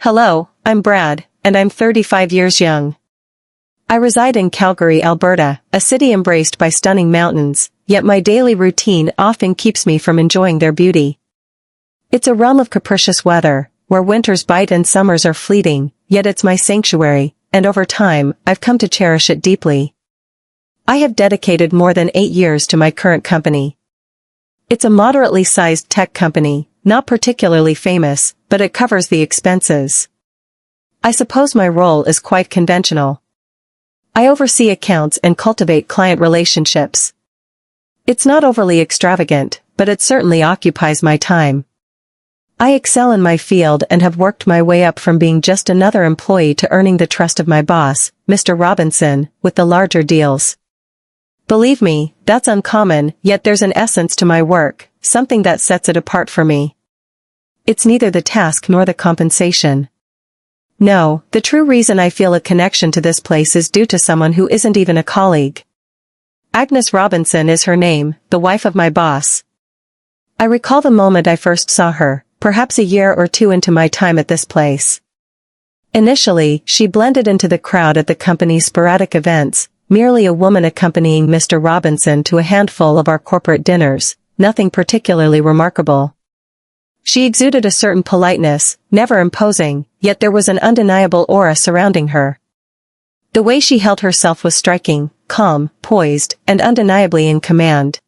Hello, I'm Brad, and I'm 35 years young. I reside in Calgary, Alberta, a city embraced by stunning mountains, yet my daily routine often keeps me from enjoying their beauty. It's a realm of capricious weather, where winters bite and summers are fleeting, yet it's my sanctuary, and over time, I've come to cherish it deeply. I have dedicated more than 8 years to my current company. It's a moderately sized tech company, not particularly famous, but it covers the expenses. I suppose my role is quite conventional. I oversee accounts and cultivate client relationships. It's not overly extravagant, but it certainly occupies my time. I excel in my field and have worked my way up from being just another employee to earning the trust of my boss, Mr. Robinson, with the larger deals. Believe me, that's uncommon, yet there's an essence to my work, something that sets it apart for me. It's neither the task nor the compensation. No, the true reason I feel a connection to this place is due to someone who isn't even a colleague. Agnes Robinson is her name, the wife of my boss. I recall the moment I first saw her, perhaps a year or two into my time at this place. Initially, she blended into the crowd at the company's sporadic events, merely a woman accompanying Mr. Robinson to a handful of our corporate dinners, nothing particularly remarkable. She exuded a certain politeness, never imposing, yet there was an undeniable aura surrounding her. The way she held herself was striking, calm, poised, and undeniably in command.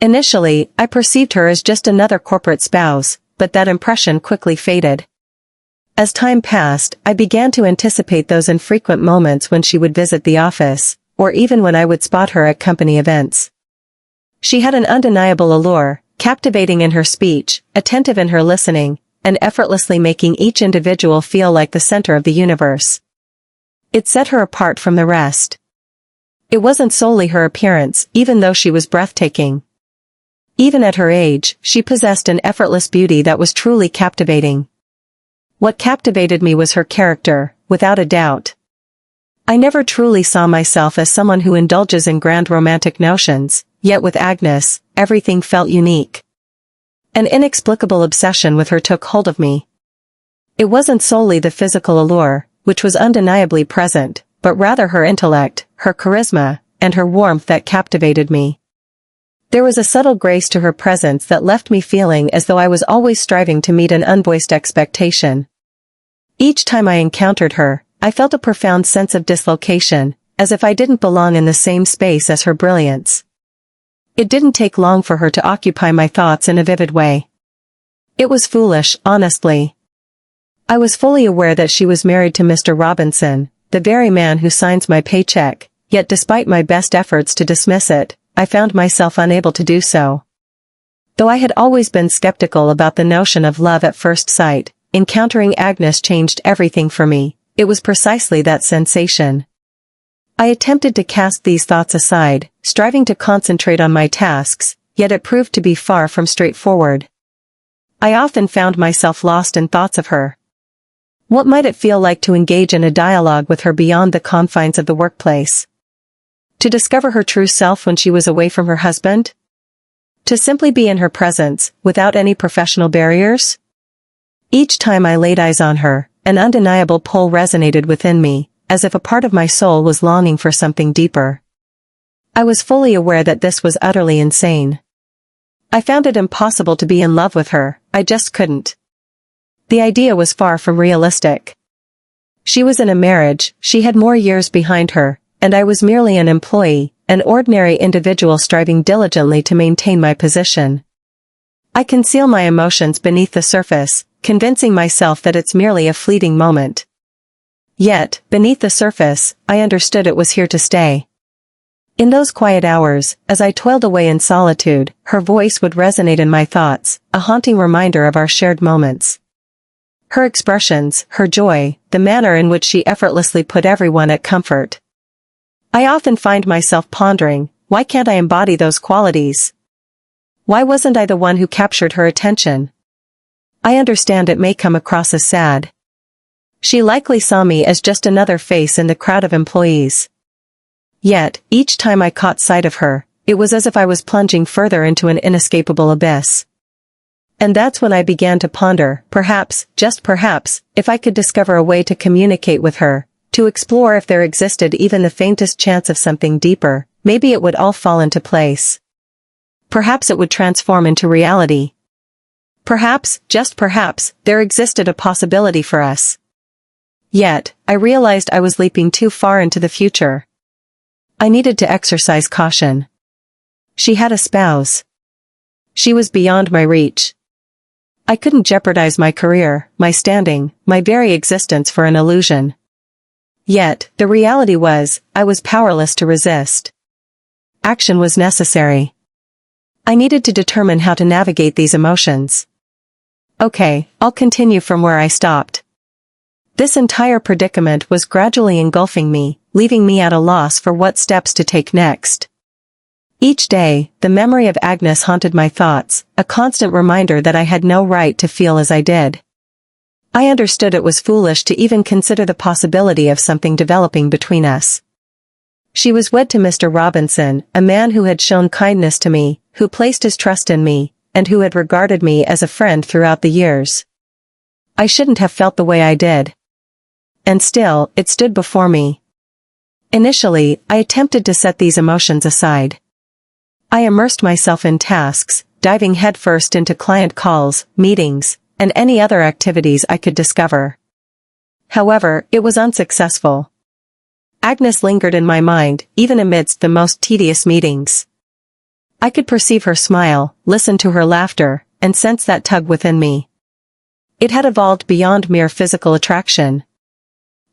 Initially, I perceived her as just another corporate spouse, but that impression quickly faded. As time passed, I began to anticipate those infrequent moments when she would visit the office, or even when I would spot her at company events. She had an undeniable allure, captivating in her speech, attentive in her listening, and effortlessly making each individual feel like the center of the universe. It set her apart from the rest. It wasn't solely her appearance, even though she was breathtaking. Even at her age, she possessed an effortless beauty that was truly captivating. What captivated me was her character, without a doubt. I never truly saw myself as someone who indulges in grand romantic notions, yet with Agnes, everything felt unique. An inexplicable obsession with her took hold of me. It wasn't solely the physical allure, which was undeniably present, but rather her intellect, her charisma, and her warmth that captivated me. There was a subtle grace to her presence that left me feeling as though I was always striving to meet an unvoiced expectation. Each time I encountered her, I felt a profound sense of dislocation, as if I didn't belong in the same space as her brilliance. It didn't take long for her to occupy my thoughts in a vivid way. It was foolish, honestly. I was fully aware that she was married to Mr. Robinson, the very man who signs my paycheck, yet despite my best efforts to dismiss it, I found myself unable to do so. Though I had always been skeptical about the notion of love at first sight, encountering Agnes changed everything for me. It was precisely that sensation. I attempted to cast these thoughts aside, striving to concentrate on my tasks, yet it proved to be far from straightforward. I often found myself lost in thoughts of her. What might it feel like to engage in a dialogue with her beyond the confines of the workplace? To discover her true self when she was away from her husband? To simply be in her presence, without any professional barriers? Each time I laid eyes on her, an undeniable pull resonated within me, as if a part of my soul was longing for something deeper. I was fully aware that this was utterly insane. I found it impossible to be in love with her, I just couldn't. The idea was far from realistic. She was in a marriage, she had more years behind her, and I was merely an employee, an ordinary individual striving diligently to maintain my position. I conceal my emotions beneath the surface, convincing myself that it's merely a fleeting moment. Yet, beneath the surface, I understood it was here to stay. In those quiet hours, as I toiled away in solitude, her voice would resonate in my thoughts, a haunting reminder of our shared moments. Her expressions, her joy, the manner in which she effortlessly put everyone at comfort. I often find myself pondering, why can't I embody those qualities? Why wasn't I the one who captured her attention? I understand it may come across as sad. She likely saw me as just another face in the crowd of employees. Yet, each time I caught sight of her, it was as if I was plunging further into an inescapable abyss. And that's when I began to ponder, perhaps, just perhaps, if I could discover a way to communicate with her, to explore if there existed even the faintest chance of something deeper, maybe it would all fall into place. Perhaps it would transform into reality. Perhaps, just perhaps, there existed a possibility for us. Yet, I realized I was leaping too far into the future. I needed to exercise caution. She had a spouse. She was beyond my reach. I couldn't jeopardize my career, my standing, my very existence for an illusion. Yet, the reality was, I was powerless to resist. Action was necessary. I needed to determine how to navigate these emotions. Okay, I'll continue from where I stopped. This entire predicament was gradually engulfing me, leaving me at a loss for what steps to take next. Each day, the memory of Agnes haunted my thoughts, a constant reminder that I had no right to feel as I did. I understood it was foolish to even consider the possibility of something developing between us. She was wed to Mr. Robinson, a man who had shown kindness to me, who placed his trust in me, and who had regarded me as a friend throughout the years. I shouldn't have felt the way I did. And still, it stood before me. Initially, I attempted to set these emotions aside. I immersed myself in tasks, diving headfirst into client calls, meetings, and any other activities I could discover. However, it was unsuccessful. Agnes lingered in my mind, even amidst the most tedious meetings. I could perceive her smile, listen to her laughter, and sense that tug within me. It had evolved beyond mere physical attraction.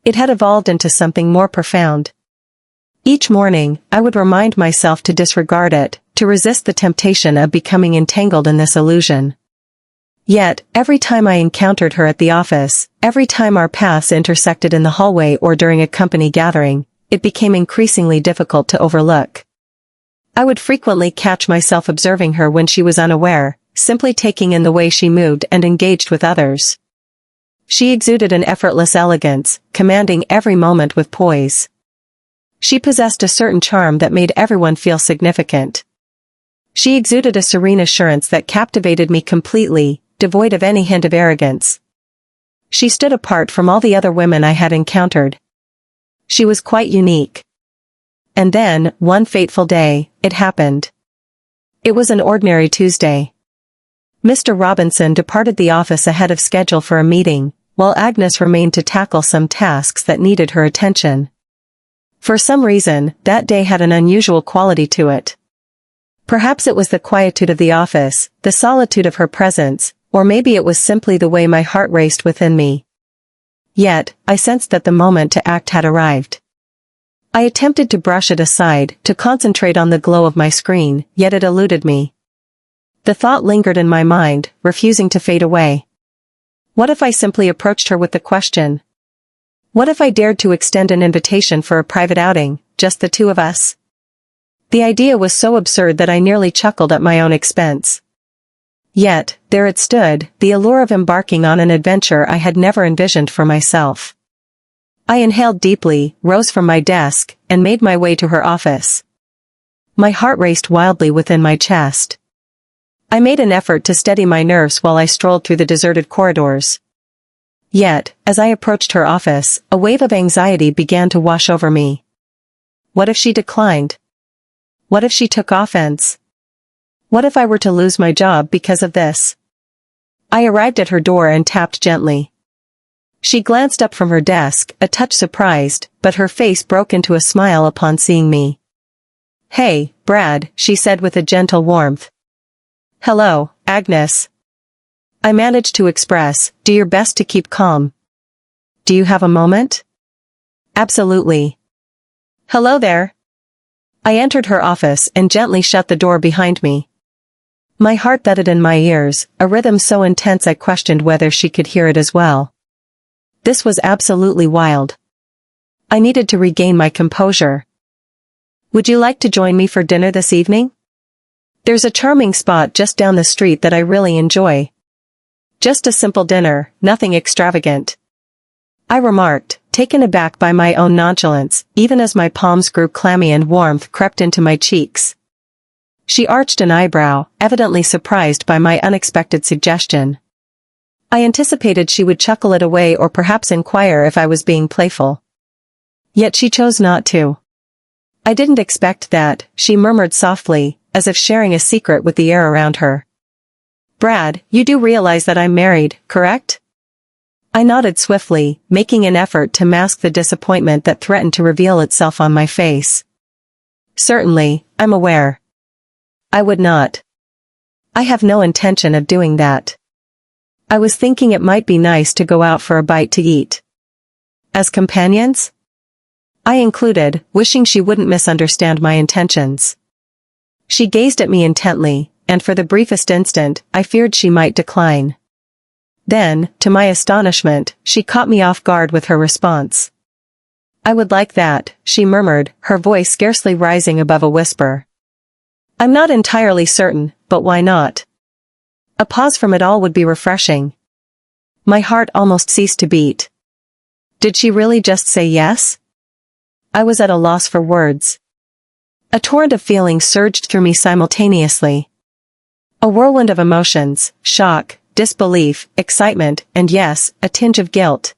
It had evolved into something more profound. Each morning, I would remind myself to disregard it, to resist the temptation of becoming entangled in this illusion. Yet, every time I encountered her at the office, every time our paths intersected in the hallway or during a company gathering, it became increasingly difficult to overlook. I would frequently catch myself observing her when she was unaware, simply taking in the way she moved and engaged with others. She exuded an effortless elegance, commanding every moment with poise. She possessed a certain charm that made everyone feel significant. She exuded a serene assurance that captivated me completely, devoid of any hint of arrogance. She stood apart from all the other women I had encountered. She was quite unique. And then, one fateful day, it happened. It was an ordinary Tuesday. Mr. Robinson departed the office ahead of schedule for a meeting, while Agnes remained to tackle some tasks that needed her attention. For some reason, that day had an unusual quality to it. Perhaps it was the quietude of the office, the solitude of her presence, or maybe it was simply the way my heart raced within me. Yet, I sensed that the moment to act had arrived. I attempted to brush it aside, to concentrate on the glow of my screen, yet it eluded me. The thought lingered in my mind, refusing to fade away. What if I simply approached her with the question? What if I dared to extend an invitation for a private outing, just the two of us? The idea was so absurd that I nearly chuckled at my own expense. Yet, there it stood, the allure of embarking on an adventure I had never envisioned for myself. I inhaled deeply, rose from my desk, and made my way to her office. My heart raced wildly within my chest. I made an effort to steady my nerves while I strolled through the deserted corridors. Yet, as I approached her office, a wave of anxiety began to wash over me. What if she declined? What if she took offense? What if I were to lose my job because of this? I arrived at her door and tapped gently. She glanced up from her desk, a touch surprised, but her face broke into a smile upon seeing me. "Hey, Brad," she said with a gentle warmth. "Hello, Agnes." I managed to express, "Do your best to keep calm." "Do you have a moment?" "Absolutely." "Hello there." I entered her office and gently shut the door behind me. My heart thudded in my ears, a rhythm so intense I questioned whether she could hear it as well. This was absolutely wild. I needed to regain my composure. "Would you like to join me for dinner this evening? There's a charming spot just down the street that I really enjoy. Just a simple dinner, nothing extravagant," I remarked, taken aback by my own nonchalance, even as my palms grew clammy and warmth crept into my cheeks. She arched an eyebrow, evidently surprised by my unexpected suggestion. I anticipated she would chuckle it away or perhaps inquire if I was being playful. Yet she chose not to. I didn't expect that, she murmured softly, as if sharing a secret with the air around her. Brad, you do realize that I'm married, correct? I nodded swiftly, making an effort to mask the disappointment that threatened to reveal itself on my face. Certainly, I'm aware. I would not. I have no intention of doing that. I was thinking it might be nice to go out for a bite to eat. As companions? I included, wishing she wouldn't misunderstand my intentions. She gazed at me intently, and for the briefest instant, I feared she might decline. Then, to my astonishment, she caught me off guard with her response. I would like that, she murmured, her voice scarcely rising above a whisper. I'm not entirely certain, but why not? A pause from it all would be refreshing. My heart almost ceased to beat. Did she really just say yes? I was at a loss for words. A torrent of feelings surged through me simultaneously. A whirlwind of emotions, shock, disbelief, excitement, and yes, a tinge of guilt.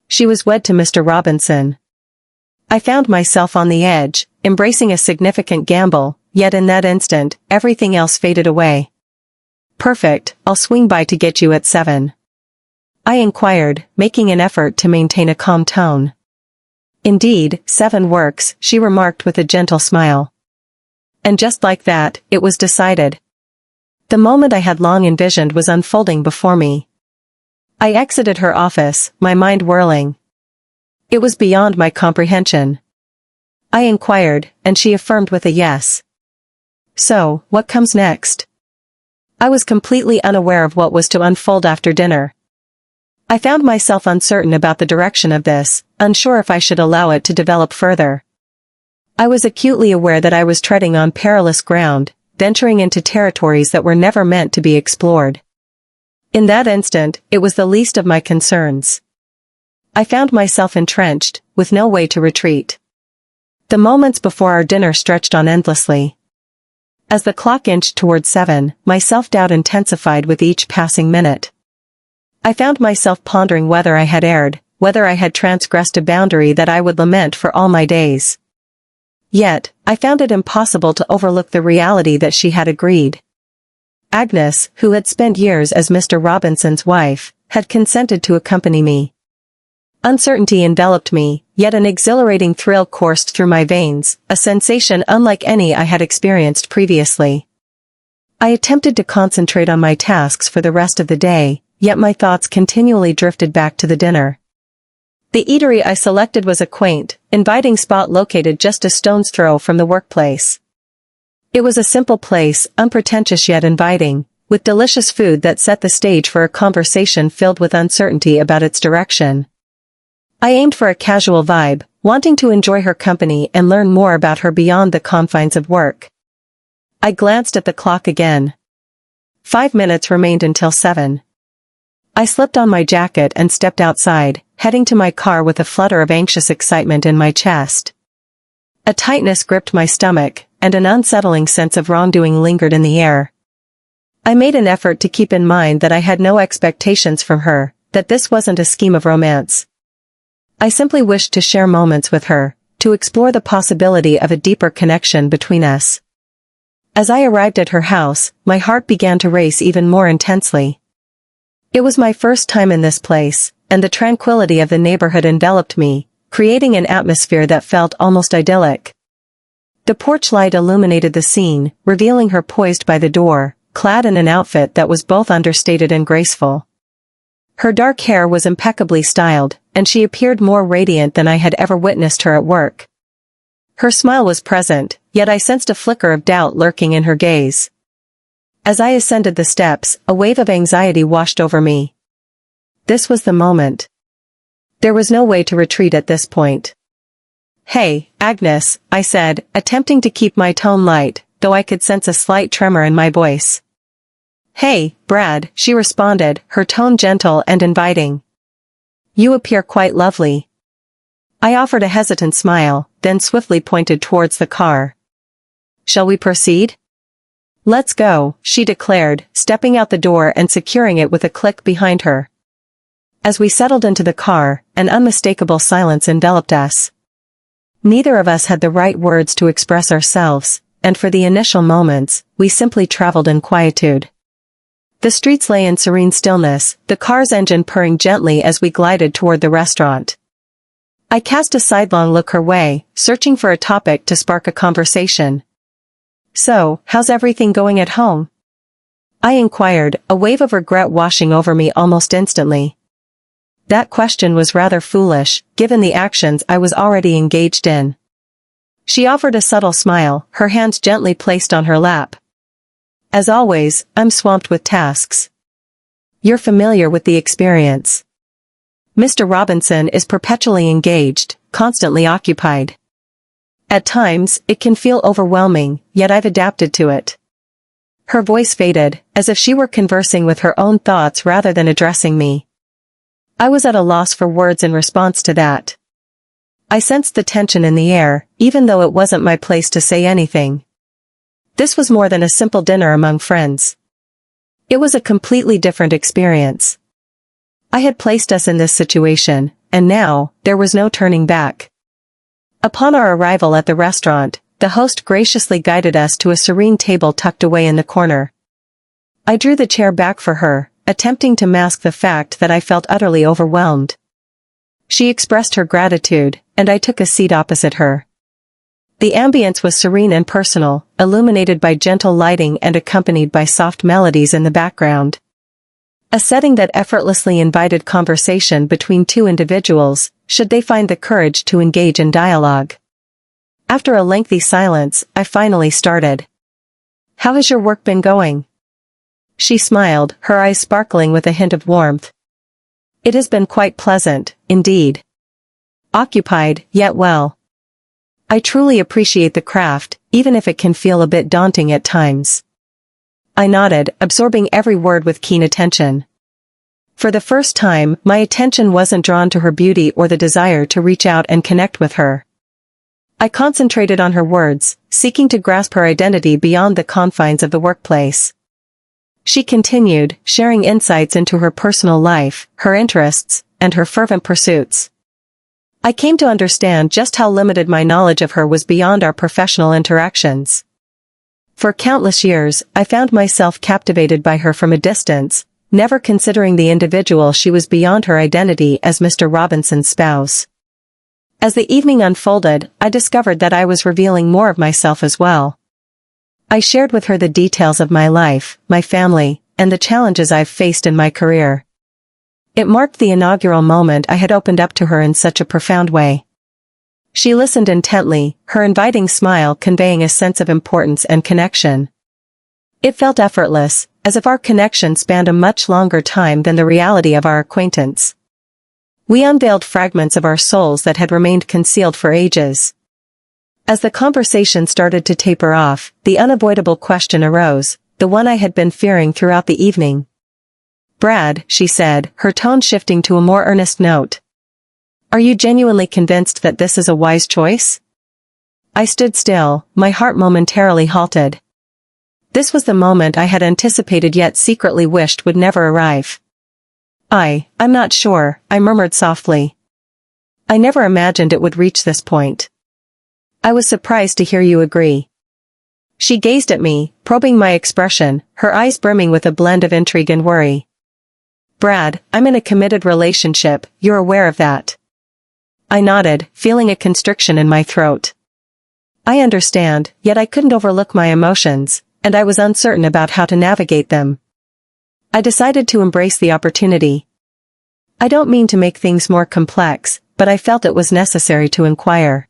She was wed to Mr. Robinson. I found myself on the edge, embracing a significant gamble, yet in that instant, everything else faded away. Perfect, I'll swing by to get you at 7. I inquired, making an effort to maintain a calm tone. Indeed, 7 works, she remarked with a gentle smile. And just like that, it was decided. The moment I had long envisioned was unfolding before me. I exited her office, my mind whirling. It was beyond my comprehension. I inquired, and she affirmed with a yes. So, what comes next? I was completely unaware of what was to unfold after dinner. I found myself uncertain about the direction of this, unsure if I should allow it to develop further. I was acutely aware that I was treading on perilous ground, venturing into territories that were never meant to be explored. In that instant, it was the least of my concerns. I found myself entrenched, with no way to retreat. The moments before our dinner stretched on endlessly. As the clock inched toward 7, my self-doubt intensified with each passing minute. I found myself pondering whether I had erred, whether I had transgressed a boundary that I would lament for all my days. Yet, I found it impossible to overlook the reality that she had agreed. Agnes, who had spent years as Mr. Robinson's wife, had consented to accompany me. Uncertainty enveloped me, yet an exhilarating thrill coursed through my veins, a sensation unlike any I had experienced previously. I attempted to concentrate on my tasks for the rest of the day, yet my thoughts continually drifted back to the dinner. The eatery I selected was a quaint, inviting spot located just a stone's throw from the workplace. It was a simple place, unpretentious yet inviting, with delicious food that set the stage for a conversation filled with uncertainty about its direction. I aimed for a casual vibe, wanting to enjoy her company and learn more about her beyond the confines of work. I glanced at the clock again. 5 minutes remained until 7. I slipped on my jacket and stepped outside, heading to my car with a flutter of anxious excitement in my chest. A tightness gripped my stomach, and an unsettling sense of wrongdoing lingered in the air. I made an effort to keep in mind that I had no expectations from her, that this wasn't a scheme of romance. I simply wished to share moments with her, to explore the possibility of a deeper connection between us. As I arrived at her house, my heart began to race even more intensely. It was my first time in this place, and the tranquility of the neighborhood enveloped me, creating an atmosphere that felt almost idyllic. The porch light illuminated the scene, revealing her poised by the door, clad in an outfit that was both understated and graceful. Her dark hair was impeccably styled, and she appeared more radiant than I had ever witnessed her at work. Her smile was present, yet I sensed a flicker of doubt lurking in her gaze. As I ascended the steps, a wave of anxiety washed over me. This was the moment. There was no way to retreat at this point. "Hey, Agnes," I said, attempting to keep my tone light, though I could sense a slight tremor in my voice. "Hey, Brad," she responded, her tone gentle and inviting. "You appear quite lovely." I offered a hesitant smile, then swiftly pointed towards the car. "Shall we proceed?" Let's go, she declared, stepping out the door and securing it with a click behind her. As we settled into the car, an unmistakable silence enveloped us. Neither of us had the right words to express ourselves, and for the initial moments, we simply traveled in quietude. The streets lay in serene stillness, the car's engine purring gently as we glided toward the restaurant. I cast a sidelong look her way, searching for a topic to spark a conversation. "So, how's everything going at home?" I inquired, a wave of regret washing over me almost instantly. That question was rather foolish, given the actions I was already engaged in. She offered a subtle smile, her hands gently placed on her lap. "As always, I'm swamped with tasks. You're familiar with the experience. Mr. Robinson is perpetually engaged, constantly occupied. At times, it can feel overwhelming, yet I've adapted to it." Her voice faded, as if she were conversing with her own thoughts rather than addressing me. I was at a loss for words in response to that. I sensed the tension in the air, even though it wasn't my place to say anything. This was more than a simple dinner among friends. It was a completely different experience. I had placed us in this situation, and now, there was no turning back. Upon our arrival at the restaurant, the host graciously guided us to a serene table tucked away in the corner. I drew the chair back for her, attempting to mask the fact that I felt utterly overwhelmed. She expressed her gratitude, and I took a seat opposite her. The ambience was serene and personal, illuminated by gentle lighting and accompanied by soft melodies in the background. A setting that effortlessly invited conversation between two individuals, should they find the courage to engage in dialogue. After a lengthy silence, I finally started. "How has your work been going?" She smiled, her eyes sparkling with a hint of warmth. "It has been quite pleasant, indeed. Occupied, yet well. I truly appreciate the craft, even if it can feel a bit daunting at times." I nodded, absorbing every word with keen attention. For the first time, my attention wasn't drawn to her beauty or the desire to reach out and connect with her. I concentrated on her words, seeking to grasp her identity beyond the confines of the workplace. She continued, sharing insights into her personal life, her interests, and her fervent pursuits. I came to understand just how limited my knowledge of her was beyond our professional interactions. For countless years, I found myself captivated by her from a distance, never considering the individual she was beyond her identity as Mr. Robinson's spouse. As the evening unfolded, I discovered that I was revealing more of myself as well. I shared with her the details of my life, my family, and the challenges I've faced in my career. It marked the inaugural moment I had opened up to her in such a profound way. She listened intently, her inviting smile conveying a sense of importance and connection. It felt effortless, as if our connection spanned a much longer time than the reality of our acquaintance. We unveiled fragments of our souls that had remained concealed for ages. As the conversation started to taper off, the unavoidable question arose, the one I had been fearing throughout the evening. "Brad," she said, her tone shifting to a more earnest note. "Are you genuinely convinced that this is a wise choice?" I stood still, my heart momentarily halted. This was the moment I had anticipated yet secretly wished would never arrive. I'm not sure," I murmured softly. "I never imagined it would reach this point." "I was surprised to hear you agree." She gazed at me, probing my expression, her eyes brimming with a blend of intrigue and worry. "Brad, I'm in a committed relationship, you're aware of that." I nodded, feeling a constriction in my throat. I understand, yet I couldn't overlook my emotions, and I was uncertain about how to navigate them. I decided to embrace the opportunity. I don't mean to make things more complex, but I felt it was necessary to inquire.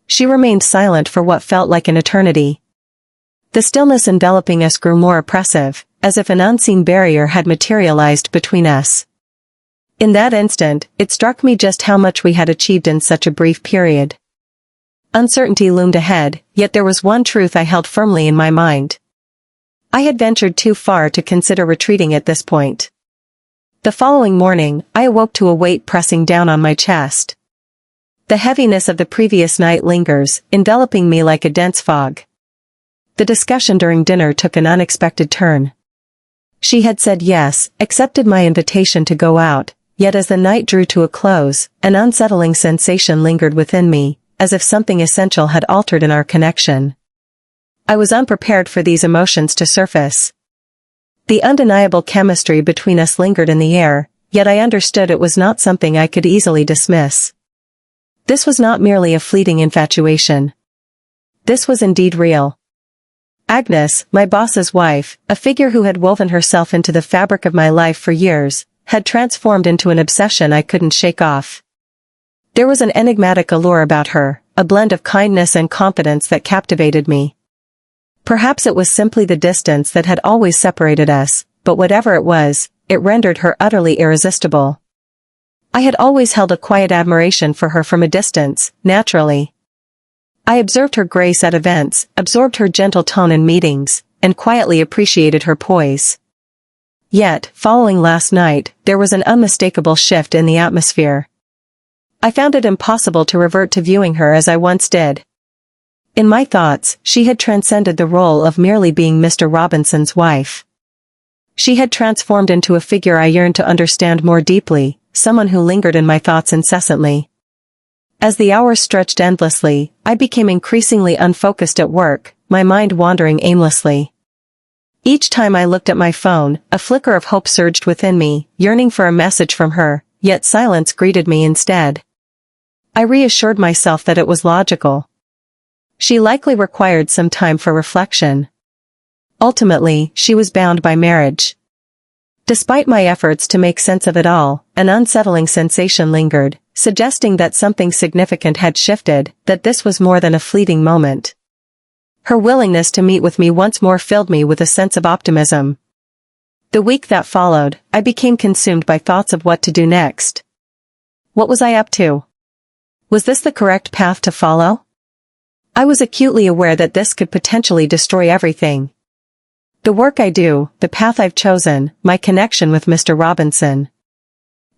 She remained silent for what felt like an eternity. The stillness enveloping us grew more oppressive, as if an unseen barrier had materialized between us. In that instant, it struck me just how much we had achieved in such a brief period. Uncertainty loomed ahead, yet there was one truth I held firmly in my mind. I had ventured too far to consider retreating at this point. The following morning, I awoke to a weight pressing down on my chest. The heaviness of the previous night lingers, enveloping me like a dense fog. the discussion during dinner took an unexpected turn. She had said yes, accepted my invitation to go out, yet as the night drew to a close, an unsettling sensation lingered within me, as if something essential had altered in our connection. I was unprepared for these emotions to surface. The undeniable chemistry between us lingered in the air, yet I understood it was not something I could easily dismiss. This was not merely a fleeting infatuation. This was indeed real. Agnes, my boss's wife, a figure who had woven herself into the fabric of my life for years, had transformed into an obsession I couldn't shake off. There was an enigmatic allure about her, a blend of kindness and confidence that captivated me. Perhaps it was simply the distance that had always separated us, but whatever it was, it rendered her utterly irresistible. I had always held a quiet admiration for her from a distance, naturally. I observed her grace at events, absorbed her gentle tone in meetings, and quietly appreciated her poise. Yet, following last night, there was an unmistakable shift in the atmosphere. I found it impossible to revert to viewing her as I once did. In my thoughts, she had transcended the role of merely being Mr. Robinson's wife. She had transformed into a figure I yearned to understand more deeply, someone who lingered in my thoughts incessantly. As the hours stretched endlessly, I became increasingly unfocused at work, my mind wandering aimlessly. Each time I looked at my phone, a flicker of hope surged within me, yearning for a message from her, yet silence greeted me instead. I reassured myself that it was logical. She likely required some time for reflection. Ultimately, she was bound by marriage. Despite my efforts to make sense of it all, an unsettling sensation lingered, suggesting that something significant had shifted, that this was more than a fleeting moment. Her willingness to meet with me once more filled me with a sense of optimism. The week that followed, I became consumed by thoughts of what to do next. What was I up to? Was this the correct path to follow? I was acutely aware that this could potentially destroy everything. The work I do, the path I've chosen, my connection with Mr. Robinson.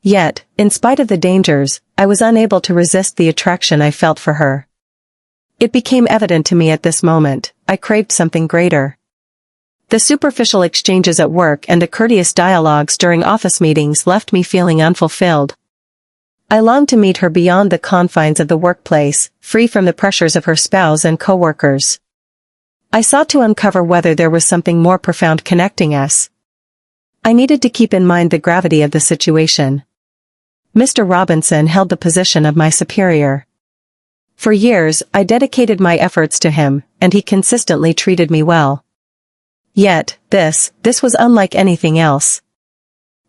Yet, in spite of the dangers, I was unable to resist the attraction I felt for her. It became evident to me at this moment, I craved something greater. The superficial exchanges at work and the courteous dialogues during office meetings left me feeling unfulfilled. I longed to meet her beyond the confines of the workplace, free from the pressures of her spouse and coworkers. I sought to uncover whether there was something more profound connecting us. I needed to keep in mind the gravity of the situation. Mr. Robinson held the position of my superior. For years, I dedicated my efforts to him, and he consistently treated me well. Yet, this was unlike anything else.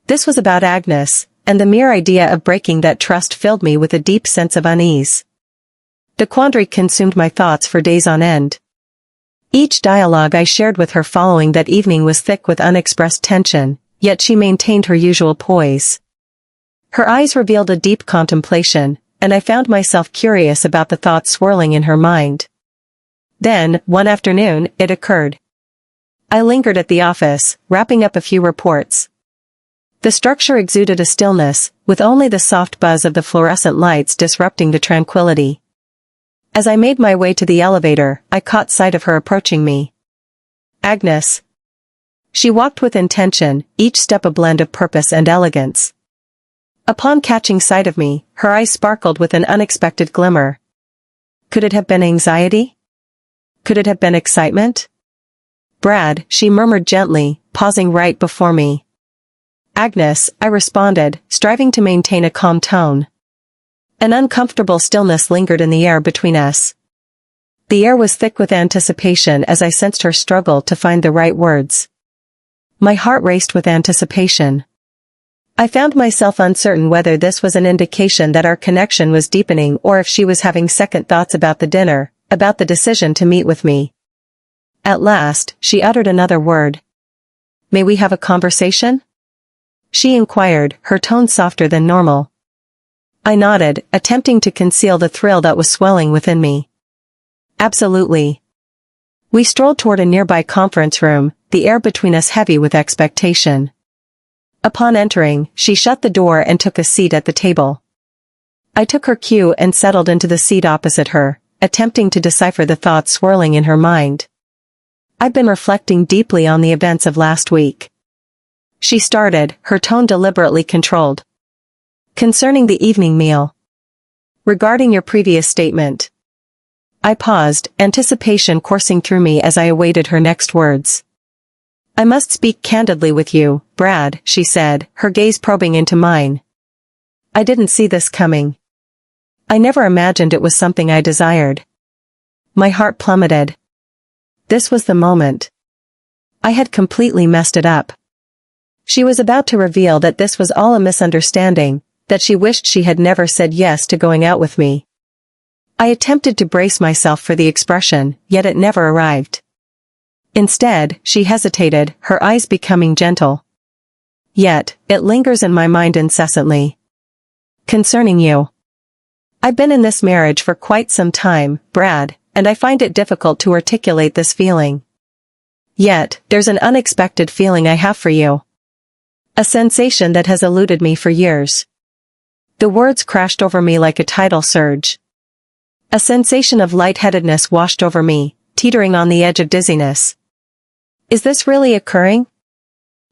This was about Agnes, and the mere idea of breaking that trust filled me with a deep sense of unease. The quandary consumed my thoughts for days on end. Each dialogue I shared with her following that evening was thick with unexpressed tension, yet she maintained her usual poise. Her eyes revealed a deep contemplation, and I found myself curious about the thoughts swirling in her mind. Then, one afternoon, it occurred. I lingered at the office, wrapping up a few reports. The structure exuded a stillness, with only the soft buzz of the fluorescent lights disrupting the tranquility. As I made my way to the elevator, I caught sight of her approaching me. Agnes. She walked with intention, each step a blend of purpose and elegance. Upon catching sight of me, her eyes sparkled with an unexpected glimmer. Could it have been anxiety? Could it have been excitement? Brad, she murmured gently, pausing right before me. Agnes, I responded, striving to maintain a calm tone. An uncomfortable stillness lingered in the air between us. The air was thick with anticipation as I sensed her struggle to find the right words. My heart raced with anticipation. I found myself uncertain whether this was an indication that our connection was deepening or if she was having second thoughts about the dinner, about the decision to meet with me. At last, she uttered another word. May we have a conversation? She inquired, her tone softer than normal. I nodded, attempting to conceal the thrill that was swelling within me. Absolutely. We strolled toward a nearby conference room, the air between us heavy with expectation. Upon entering, she shut the door and took a seat at the table. I took her cue and settled into the seat opposite her, attempting to decipher the thoughts swirling in her mind. I've been reflecting deeply on the events of last week. She started, her tone deliberately controlled. Concerning the evening meal. Regarding your previous statement. I paused, anticipation coursing through me as I awaited her next words. I must speak candidly with you, Brad, she said, her gaze probing into mine. I didn't see this coming. I never imagined it was something I desired. My heart plummeted. This was the moment. I had completely messed it up. She was about to reveal that this was all a misunderstanding, that she wished she had never said yes to going out with me. I attempted to brace myself for the expression, yet it never arrived. Instead, she hesitated, her eyes becoming gentle. Yet, it lingers in my mind incessantly. Concerning you. I've been in this marriage for quite some time, Brad, and I find it difficult to articulate this feeling. Yet, there's an unexpected feeling I have for you. A sensation that has eluded me for years. The words crashed over me like a tidal surge. A sensation of lightheadedness washed over me, teetering on the edge of dizziness. Is this really occurring?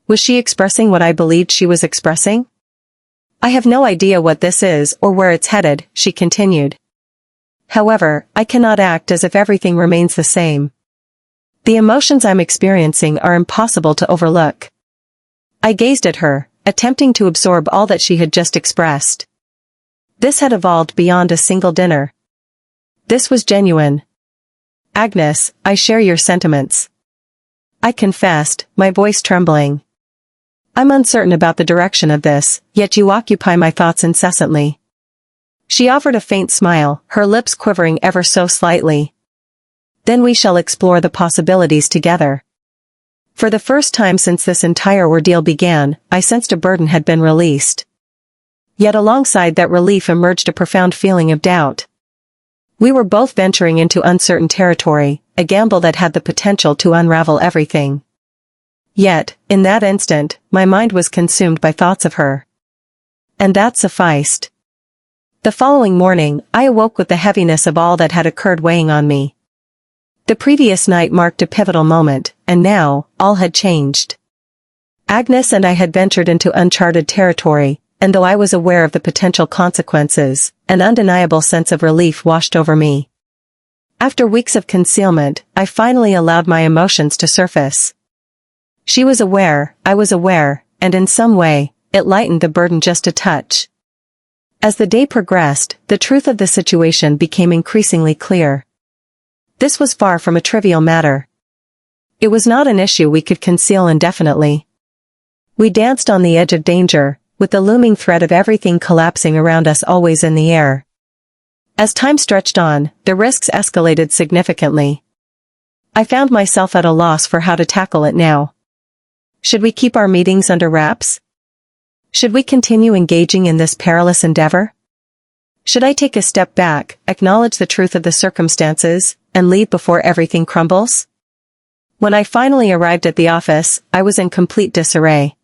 Was she expressing what I believed she was expressing? I have no idea what this is or where it's headed, she continued. However, I cannot act as if everything remains the same. The emotions I'm experiencing are impossible to overlook. I gazed at her, attempting to absorb all that she had just expressed. This had evolved beyond a single dinner. This was genuine. Agnes, I share your sentiments. I confessed, my voice trembling. I'm uncertain about the direction of this, yet you occupy my thoughts incessantly. She offered a faint smile, her lips quivering ever so slightly. Then we shall explore the possibilities together. For the first time since this entire ordeal began, I sensed a burden had been released. Yet alongside that relief emerged a profound feeling of doubt. We were both venturing into uncertain territory, a gamble that had the potential to unravel everything. Yet, in that instant, my mind was consumed by thoughts of her. And that sufficed. The following morning, I awoke with the heaviness of all that had occurred weighing on me. The previous night marked a pivotal moment, and now, all had changed. Agnes and I had ventured into uncharted territory, and though I was aware of the potential consequences, an undeniable sense of relief washed over me. After weeks of concealment, I finally allowed my emotions to surface. She was aware, I was aware, and in some way, it lightened the burden just a touch. As the day progressed, the truth of the situation became increasingly clear. This was far from a trivial matter. It was not an issue we could conceal indefinitely. We danced on the edge of danger, with the looming threat of everything collapsing around us always in the air. As time stretched on, the risks escalated significantly. I found myself at a loss for how to tackle it now. Should we keep our meetings under wraps? Should we continue engaging in this perilous endeavor? Should I take a step back, acknowledge the truth of the circumstances, and leave before everything crumbles? When I finally arrived at the office, I was in complete disarray.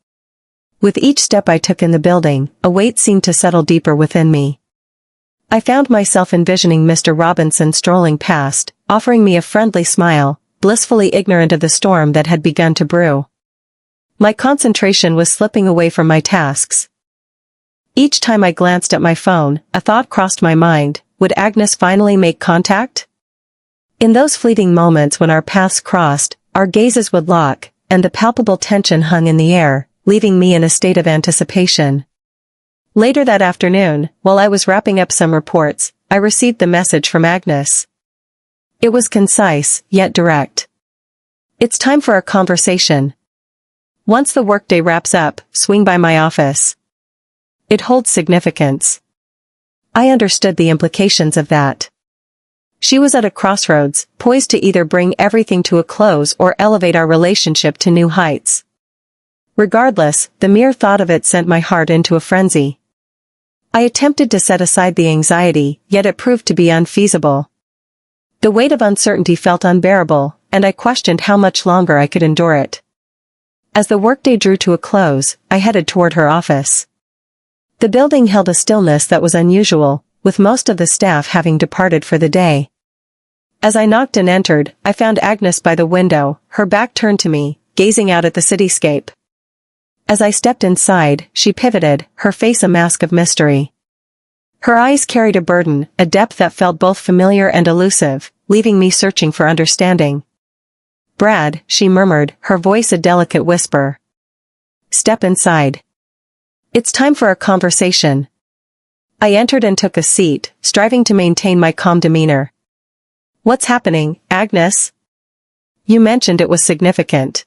With each step I took in the building, a weight seemed to settle deeper within me. I found myself envisioning Mr. Robinson strolling past, offering me a friendly smile, blissfully ignorant of the storm that had begun to brew. My concentration was slipping away from my tasks. Each time I glanced at my phone, a thought crossed my mind: would Agnes finally make contact? In those fleeting moments when our paths crossed, our gazes would lock, and the palpable tension hung in the air, leaving me in a state of anticipation. Later that afternoon, while I was wrapping up some reports, I received the message from Agnes. It was concise, yet direct. It's time for a conversation. Once the workday wraps up, swing by my office. It holds significance. I understood the implications of that. She was at a crossroads, poised to either bring everything to a close or elevate our relationship to new heights. Regardless, the mere thought of it sent my heart into a frenzy. I attempted to set aside the anxiety, yet it proved to be unfeasible. The weight of uncertainty felt unbearable, and I questioned how much longer I could endure it. As the workday drew to a close, I headed toward her office. The building held a stillness that was unusual, with most of the staff having departed for the day. As I knocked and entered, I found Agnes by the window, her back turned to me, gazing out at the cityscape. As I stepped inside, she pivoted, her face a mask of mystery. Her eyes carried a burden, a depth that felt both familiar and elusive, leaving me searching for understanding. "Brad," she murmured, her voice a delicate whisper. "Step inside. It's time for a conversation." I entered and took a seat, striving to maintain my calm demeanor. "What's happening, Agnes?" "You mentioned it was significant."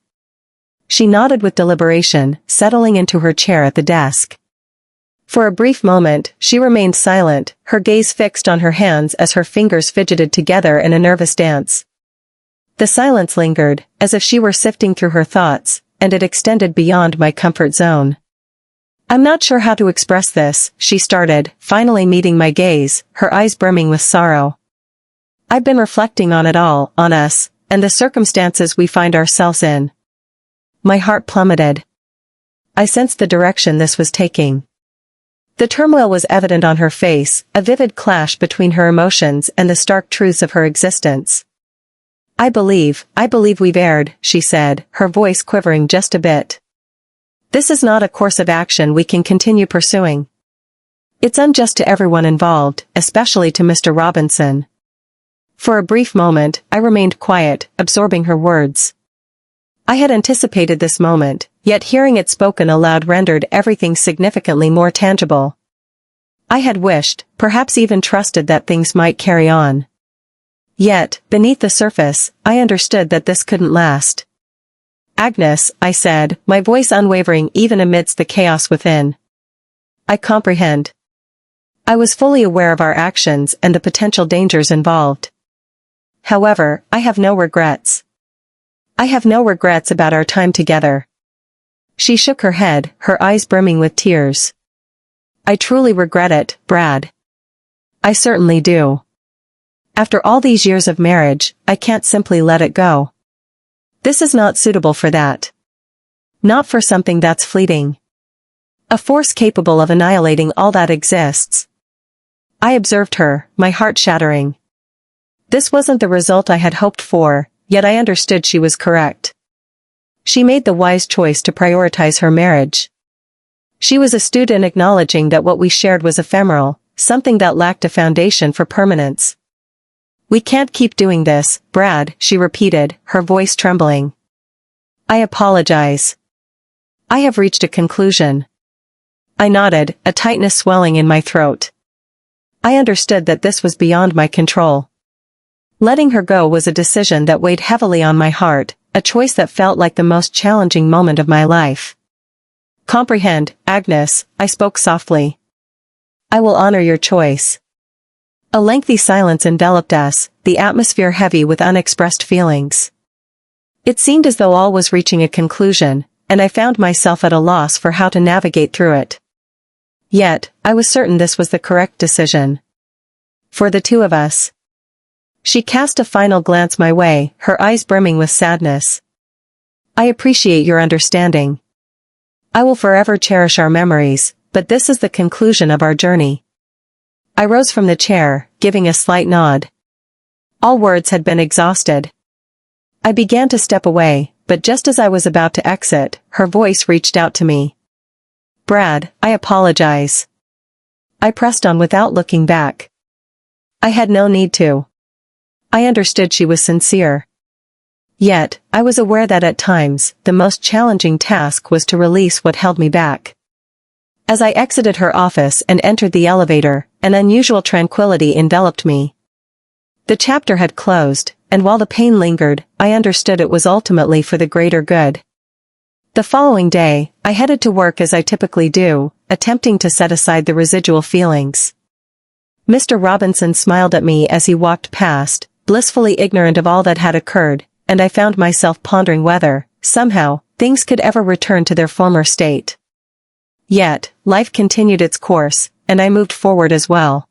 She nodded with deliberation, settling into her chair at the desk. For a brief moment, she remained silent, her gaze fixed on her hands as her fingers fidgeted together in a nervous dance. The silence lingered, as if she were sifting through her thoughts, and it extended beyond my comfort zone. "I'm not sure how to express this," she started, finally meeting my gaze, her eyes brimming with sorrow. "I've been reflecting on it all, on us, and the circumstances we find ourselves in." My heart plummeted. I sensed the direction this was taking. The turmoil was evident on her face, a vivid clash between her emotions and the stark truths of her existence. I believe we've erred," she said, her voice quivering just a bit. "This is not a course of action we can continue pursuing. It's unjust to everyone involved, especially to Mr. Robinson." For a brief moment, I remained quiet, absorbing her words. I had anticipated this moment, yet hearing it spoken aloud rendered everything significantly more tangible. I had wished, perhaps even trusted that things might carry on. Yet, beneath the surface, I understood that this couldn't last. "Agnes," I said, my voice unwavering even amidst the chaos within. "I comprehend. I was fully aware of our actions and the potential dangers involved. However, I have no regrets. I have no regrets about our time together." She shook her head, her eyes brimming with tears. "I truly regret it, Brad. I certainly do. After all these years of marriage, I can't simply let it go. This is not suitable for that. Not for something that's fleeting. A force capable of annihilating all that exists." I observed her, my heart shattering. This wasn't the result I had hoped for, yet I understood she was correct. She made the wise choice to prioritize her marriage. She was astute in acknowledging that what we shared was ephemeral, something that lacked a foundation for permanence. "We can't keep doing this, Brad," she repeated, her voice trembling. "I apologize. I have reached a conclusion." I nodded, a tightness swelling in my throat. I understood that this was beyond my control. Letting her go was a decision that weighed heavily on my heart, a choice that felt like the most challenging moment of my life. "Comprehend, Agnes," I spoke softly. "I will honor your choice." A lengthy silence enveloped us, the atmosphere heavy with unexpressed feelings. It seemed as though all was reaching a conclusion, and I found myself at a loss for how to navigate through it. Yet, I was certain this was the correct decision. For the two of us. She cast a final glance my way, her eyes brimming with sadness. "I appreciate your understanding. I will forever cherish our memories, but this is the conclusion of our journey." I rose from the chair, giving a slight nod. All words had been exhausted. I began to step away, but just as I was about to exit, her voice reached out to me. "Brad, I apologize." I pressed on without looking back. I had no need to. I understood she was sincere. Yet, I was aware that at times, the most challenging task was to release what held me back. As I exited her office and entered the elevator, an unusual tranquility enveloped me. The chapter had closed, and while the pain lingered, I understood it was ultimately for the greater good. The following day, I headed to work as I typically do, attempting to set aside the residual feelings. Mr. Robinson smiled at me as he walked past, blissfully ignorant of all that had occurred, and I found myself pondering whether, somehow, things could ever return to their former state. Yet, life continued its course, and I moved forward as well.